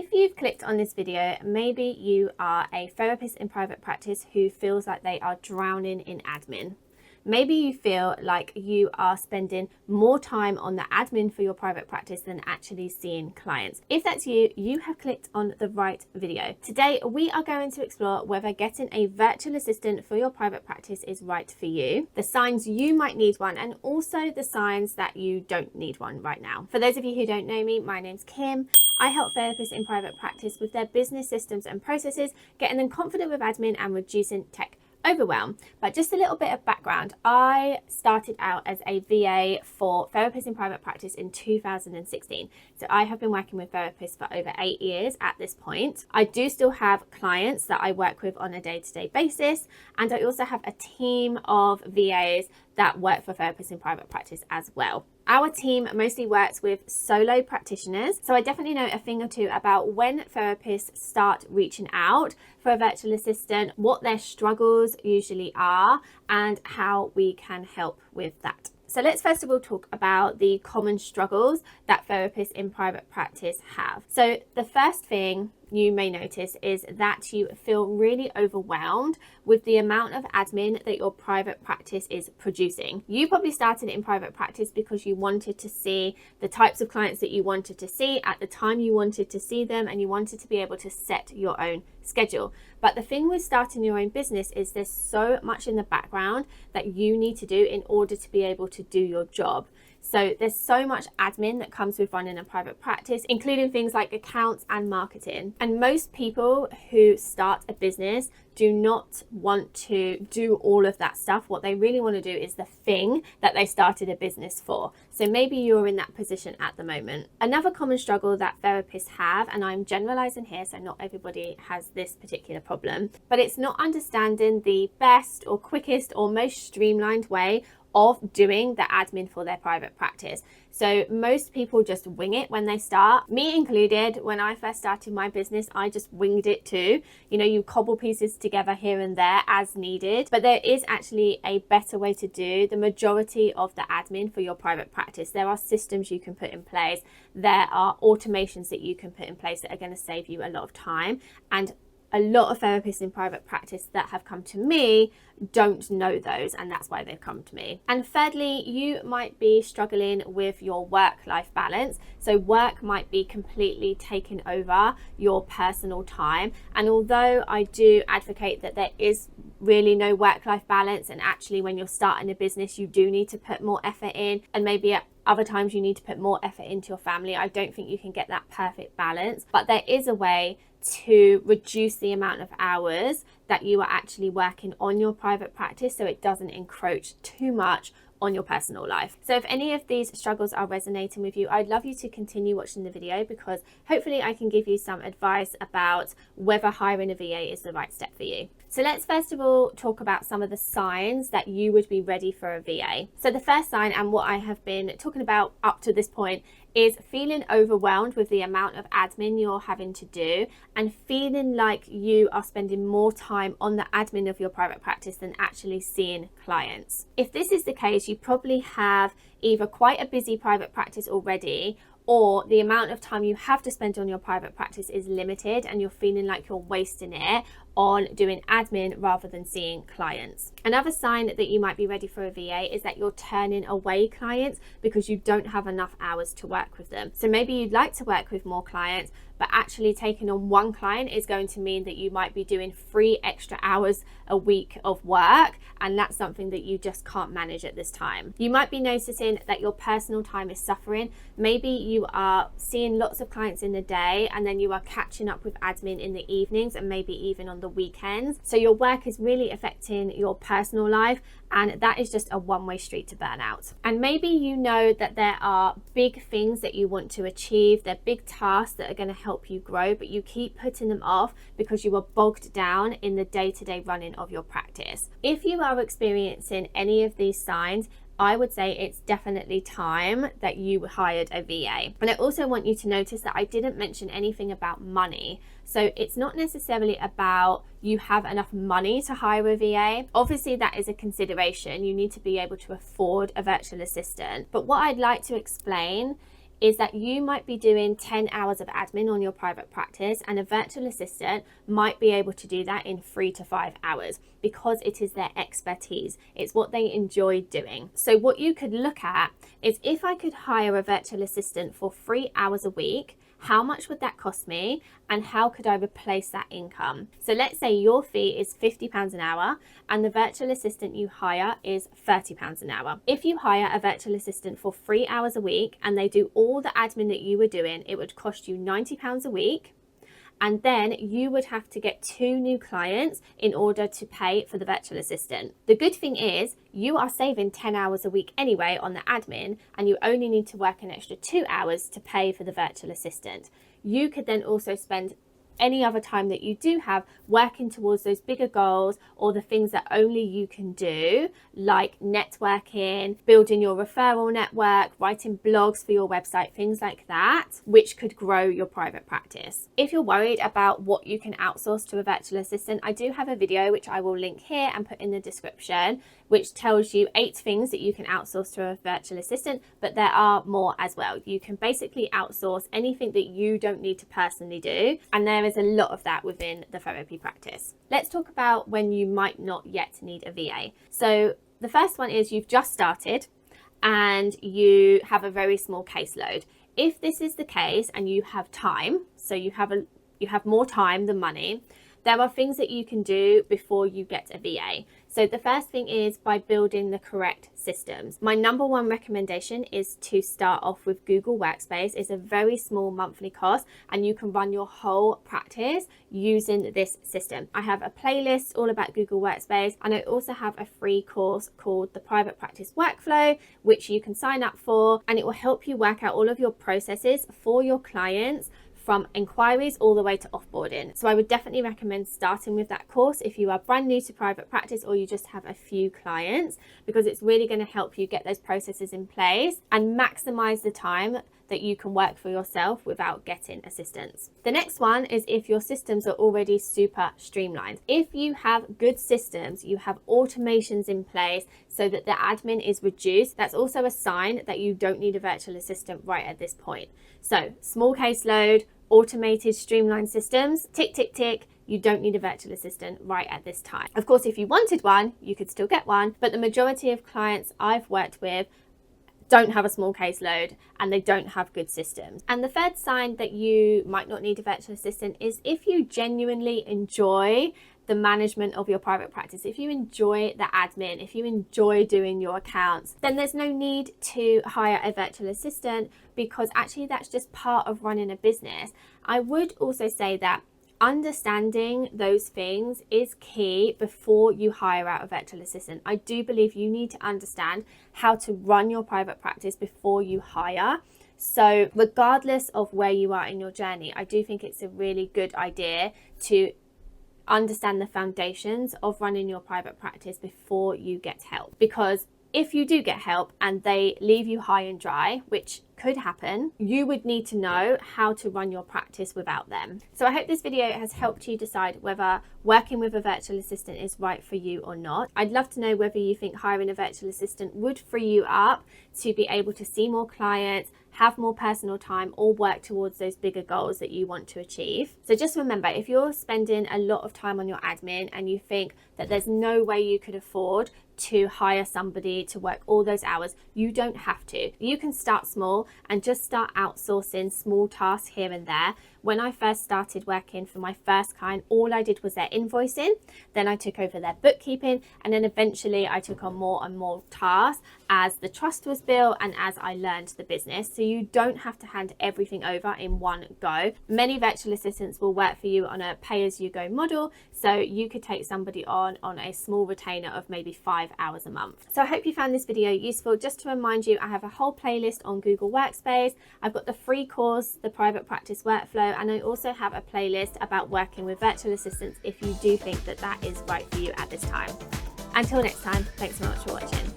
If you've clicked on this video, maybe you are a therapist in private practice who feels like they are drowning in admin. Maybe you feel like you are spending more time on the admin for your private practice than actually seeing clients. If that's you, you have clicked on the right video. Today, we are going to explore whether getting a virtual assistant for your private practice is right for you, the signs you might need one, and also the signs that you don't need one right now. For those of you who don't know me, my name's Kim. I help therapists in private practice with their business systems and processes, getting them confident with admin and reducing tech overwhelm. But just a little bit of background, I started out as a VA for therapists in private practice in 2016. So I have been working with therapists for over 8 years at this point. I do still have clients that I work with on a day-to-day basis, and I also have a team of VAs that work for therapists in private practice as well. Our team mostly works with solo practitioners, so I definitely know a thing or two about when therapists start reaching out for a virtual assistant, what their struggles usually are, and how we can help with that. So let's first of all talk about the common struggles that therapists in private practice have. So the first thing you may notice is that you feel really overwhelmed with the amount of admin that your private practice is producing. You probably started in private practice because you wanted to see the types of clients that you wanted to see at the time you wanted to see them, and you wanted to be able to set your own schedule. But the thing with starting your own business is there's so much in the background that you need to do in order to be able to do your job. So there's so much admin that comes with running a private practice, including things like accounts and marketing. And most people who start a business do not want to do all of that stuff. What they really want to do is the thing that they started a business for. So maybe you're in that position at the moment. Another common struggle that therapists have, and I'm generalizing here, so not everybody has this particular problem, but it's not understanding the best or quickest or most streamlined way of doing the admin for their private practice. So most people just wing it when they start, me included. When I first started my business, I just winged it too. You know, you cobble pieces together here and there as needed, but there is actually a better way to do the majority of the admin for your private practice. There are systems you can put in place. There are automations that you can put in place that are going to save you a lot of time. And a lot of therapists in private practice that have come to me don't know those, and that's why they've come to me. And thirdly, you might be struggling with your work-life balance. So work might be completely taking over your personal time. And although I do advocate that there is really no work-life balance, and actually when you're starting a business, you do need to put more effort in, and maybe at other times you need to put more effort into your family, I don't think you can get that perfect balance. But there is a way to reduce the amount of hours that you are actually working on your private practice so it doesn't encroach too much on your personal life. So if any of these struggles are resonating with you, I'd love you to continue watching the video, because hopefully I can give you some advice about whether hiring a VA is the right step for you. So let's first of all talk about some of the signs that you would be ready for a VA. So the first sign, and what I have been talking about up to this point, is feeling overwhelmed with the amount of admin you're having to do, and feeling like you are spending more time on the admin of your private practice than actually seeing clients. If this is the case, you probably have either quite a busy private practice already, or the amount of time you have to spend on your private practice is limited and you're feeling like you're wasting it on doing admin rather than seeing clients. Another sign that you might be ready for a VA is that you're turning away clients because you don't have enough hours to work with them. So maybe you'd like to work with more clients, but actually taking on one client is going to mean that you might be doing 3 extra hours a week of work, and that's something that you just can't manage at this time. You might be noticing that your personal time is suffering. Maybe you are seeing lots of clients in the day, and then you are catching up with admin in the evenings and maybe even on the weekends. So your work is really affecting your personal life, and that is just a one-way street to burnout. And maybe you know that there are big things that you want to achieve, they're big tasks that are going to help you grow, but you keep putting them off because you are bogged down in the day-to-day running of your practice. If you are experiencing any of these signs, I would say it's definitely time that you hired a VA. And I also want you to notice that I didn't mention anything about money. So it's not necessarily about you have enough money to hire a VA. Obviously that is a consideration. You need to be able to afford a virtual assistant. But what I'd like to explain is that you might be doing 10 hours of admin on your private practice, and a virtual assistant might be able to do that in 3 to 5 hours because it is their expertise. It's what they enjoy doing. So what you could look at is, if I could hire a virtual assistant for 3 hours a week, how much would that cost me, and how could I replace that income? So let's say your fee is £50 an hour and the virtual assistant you hire is £30 an hour. If you hire a virtual assistant for 3 hours a week and they do all the admin that you were doing, it would cost you £90 a week. And then you would have to get 2 new clients in order to pay for the virtual assistant. The good thing is you are saving 10 hours a week anyway on the admin, and you only need to work an extra 2 hours to pay for the virtual assistant. You could then also spend any other time that you do have working towards those bigger goals, or the things that only you can do, like networking, building your referral network, writing blogs for your website, things like that, which could grow your private practice. If you're worried about what you can outsource to a virtual assistant, I do have a video which I will link here and put in the description, which tells you 8 things that you can outsource to a virtual assistant, but there are more as well. You can basically outsource anything that you don't need to personally do, and there is a lot of that within the therapy practice. Let's talk about when you might not yet need a VA. So the first one is you've just started and you have a very small caseload. If this is the case and you have time, so you have more time than money, there are things that you can do before you get a VA. So the first thing is by building the correct systems. My number one recommendation is to start off with Google Workspace. It's a very small monthly cost and you can run your whole practice using this system. I have a playlist all about Google Workspace, and I also have a free course called the Private Practice Workflow, which you can sign up for, and it will help you work out all of your processes for your clients from inquiries all the way to offboarding. So I would definitely recommend starting with that course if you are brand new to private practice or you just have a few clients, because it's really going to help you get those processes in place and maximize the time that you can work for yourself without getting assistance. The next one is if your systems are already super streamlined. If you have good systems, you have automations in place so that the admin is reduced, that's also a sign that you don't need a virtual assistant right at this point. So small caseload, automated streamlined systems, tick, tick, tick, you don't need a virtual assistant right at this time. Of course, if you wanted one, you could still get one, but the majority of clients I've worked with don't have a small caseload and they don't have good systems. And the third sign that you might not need a virtual assistant is if you genuinely enjoy the management of your private practice, if you enjoy the admin, if you enjoy doing your accounts, then there's no need to hire a virtual assistant, because actually that's just part of running a business. I would also say that understanding those things is key before you hire out a virtual assistant. I do believe you need to understand how to run your private practice before you hire. So regardless of where you are in your journey, I do think it's a really good idea to understand the foundations of running your private practice before you get help. Because if you do get help and they leave you high and dry, which could happen, you would need to know how to run your practice without them. So I hope this video has helped you decide whether working with a virtual assistant is right for you or not. I'd love to know whether you think hiring a virtual assistant would free you up to be able to see more clients, have more personal time, or work towards those bigger goals that you want to achieve. So just remember, if you're spending a lot of time on your admin and you think that there's no way you could afford to hire somebody to work all those hours, you don't have to. You can start small and just start outsourcing small tasks here and there. When I first started working for my first client, all I did was their invoicing, then I took over their bookkeeping, and then eventually I took on more and more tasks as the trust was built and as I learned the business. So you don't have to hand everything over in one go. Many virtual assistants will work for you on a pay-as-you-go model, so you could take somebody on a small retainer of maybe 5 hours a month. So I hope you found this video useful. Just to remind you, I have a whole playlist on Google Workspace. I've got the free course, the Private Practice Workflow, and I also have a playlist about working with virtual assistants if you do think that that is right for you at this time. Until next time, thanks so much for watching.